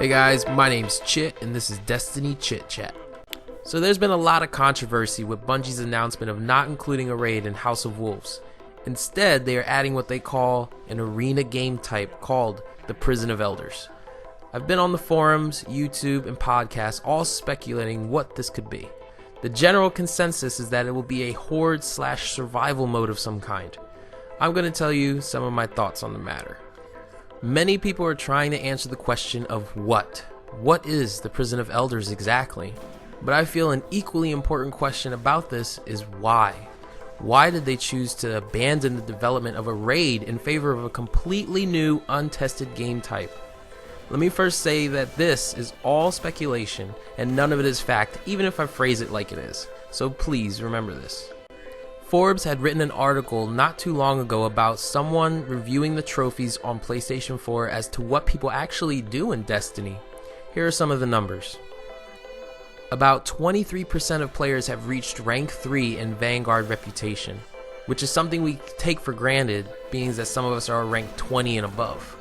Hey guys, my name's Chit and this is Destiny Chit Chat. So there's been a lot of controversy with Bungie's announcement of not including a raid in House of Wolves. Instead, they are adding what they call an arena game type called the Prison of Elders. I've been on the forums, YouTube, and podcasts all speculating what this could be. The general consensus is that it will be a horde/survival mode of some kind. I'm going to tell you some of my thoughts on the matter. Many people are trying to answer the question of what. What is the Prison of Elders exactly? But I feel an equally important question about this is why. Why did they choose to abandon the development of a raid in favor of a completely new, untested game type? Let me first say that this is all speculation and none of it is fact, even if I phrase it like it is. So please remember this. Forbes had written an article not too long ago about someone reviewing the trophies on PlayStation 4 as to what people actually do in Destiny. Here are some of the numbers. About 23% of players have reached rank 3 in Vanguard reputation, which is something we take for granted, being that some of us are rank 20 and above.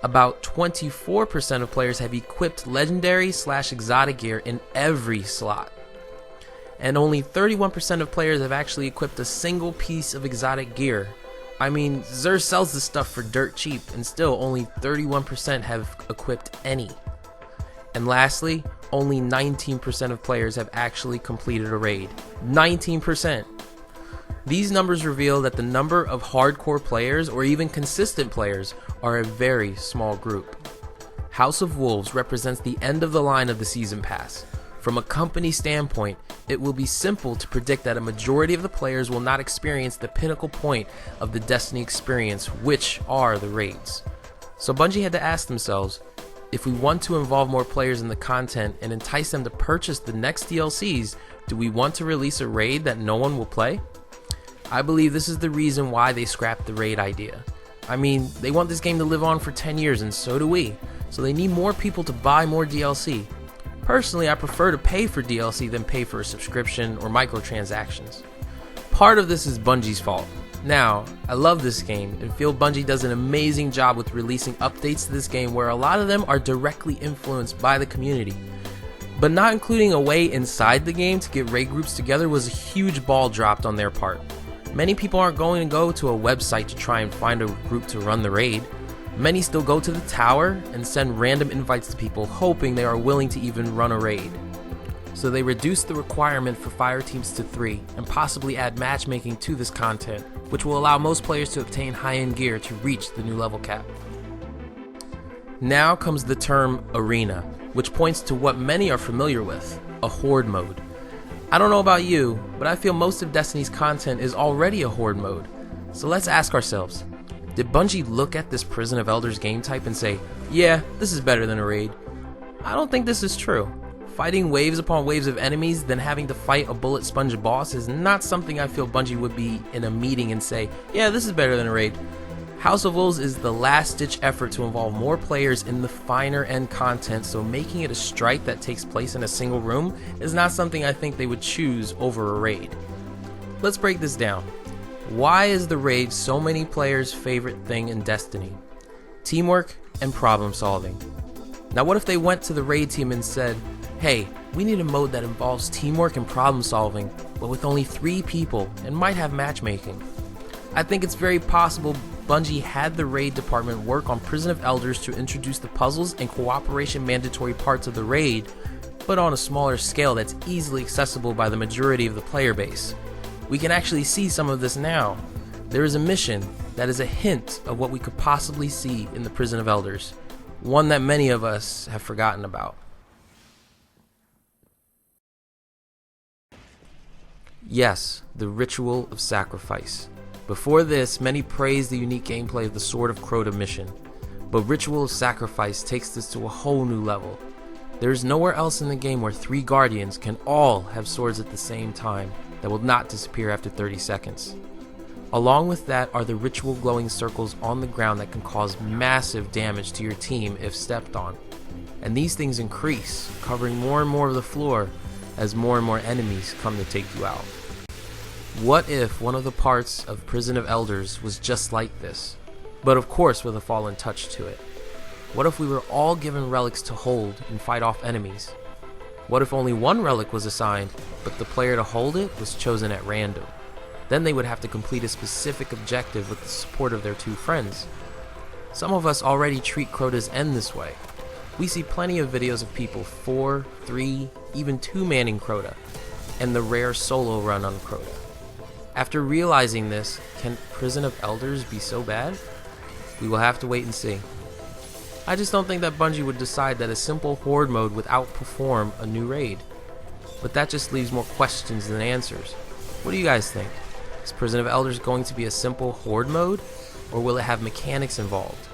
About 24% of players have equipped legendary/exotic gear in every slot. And only 31% of players have actually equipped a single piece of exotic gear. I mean, Xur sells this stuff for dirt cheap, and still only 31% have equipped any. And lastly, only 19% of players have actually completed a raid. 19%! These numbers reveal that the number of hardcore players, or even consistent players, are a very small group. House of Wolves represents the end of the line of the Season Pass. From a company standpoint, it will be simple to predict that a majority of the players will not experience the pinnacle point of the Destiny experience, which are the raids. So Bungie had to ask themselves, if we want to involve more players in the content and entice them to purchase the next DLCs, do we want to release a raid that no one will play? I believe this is the reason why they scrapped the raid idea. I mean, they want this game to live on for 10 years and so do we, so they need more people to buy more DLC. Personally, I prefer to pay for DLC than pay for a subscription or microtransactions. Part of this is Bungie's fault. Now, I love this game and feel Bungie does an amazing job with releasing updates to this game where a lot of them are directly influenced by the community. But not including a way inside the game to get raid groups together was a huge ball dropped on their part. Many people aren't going to go to a website to try and find a group to run the raid. Many still go to the tower and send random invites to people hoping they are willing to even run a raid. So they reduced the requirement for fire teams to 3 and possibly add matchmaking to this content, which will allow most players to obtain high-end gear to reach the new level cap. Now comes the term arena, which points to what many are familiar with, a horde mode. I don't know about you, but I feel most of Destiny's content is already a horde mode. So let's ask ourselves, did Bungie look at this Prison of Elders game type and say, yeah, this is better than a raid? I don't think this is true. Fighting waves upon waves of enemies, then having to fight a bullet sponge boss is not something I feel Bungie would be in a meeting and say, yeah, this is better than a raid. House of Wolves is the last-ditch effort to involve more players in the finer end content, so making it a strike that takes place in a single room is not something I think they would choose over a raid. Let's break this down. Why is the raid so many players' favorite thing in Destiny? Teamwork and problem solving. Now what if they went to the raid team and said, hey, we need a mode that involves teamwork and problem solving, but with only 3 people and might have matchmaking? I think it's very possible Bungie had the raid department work on Prison of Elders to introduce the puzzles and cooperation mandatory parts of the raid, but on a smaller scale that's easily accessible by the majority of the player base. We can actually see some of this now. There is a mission that is a hint of what we could possibly see in the Prison of Elders, one that many of us have forgotten about. Yes, the ritual of sacrifice. Before this, many praised the unique gameplay of the Sword of Crota mission, but Ritual of Sacrifice takes this to a whole new level. There is nowhere else in the game where 3 guardians can all have swords at the same time that will not disappear after 30 seconds. Along with that are the ritual glowing circles on the ground that can cause massive damage to your team if stepped on. And these things increase, covering more and more of the floor as more and more enemies come to take you out. What if one of the parts of Prison of Elders was just like this, but of course with a fallen touch to it? What if we were all given relics to hold and fight off enemies? What if only one relic was assigned, but the player to hold it was chosen at random? Then they would have to complete a specific objective with the support of their two friends. Some of us already treat Crota's End this way. We see plenty of videos of people 4, 3, even 2-manning Crota, and the rare solo run on Crota. After realizing this, can Prison of Elders be so bad? We will have to wait and see. I just don't think that Bungie would decide that a simple horde mode would outperform a new raid. But that just leaves more questions than answers. What do you guys think? Is Prison of Elders going to be a simple horde mode? Or will it have mechanics involved?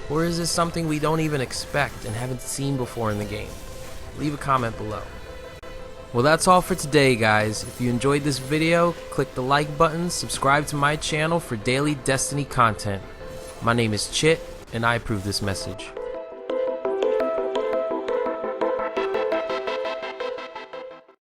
Or is this something we don't even expect and haven't seen before in the game? Leave a comment below. Well, that's all for today, guys. If you enjoyed this video, click the like button, subscribe to my channel for daily Destiny content. My name is Chit, and I approve this message.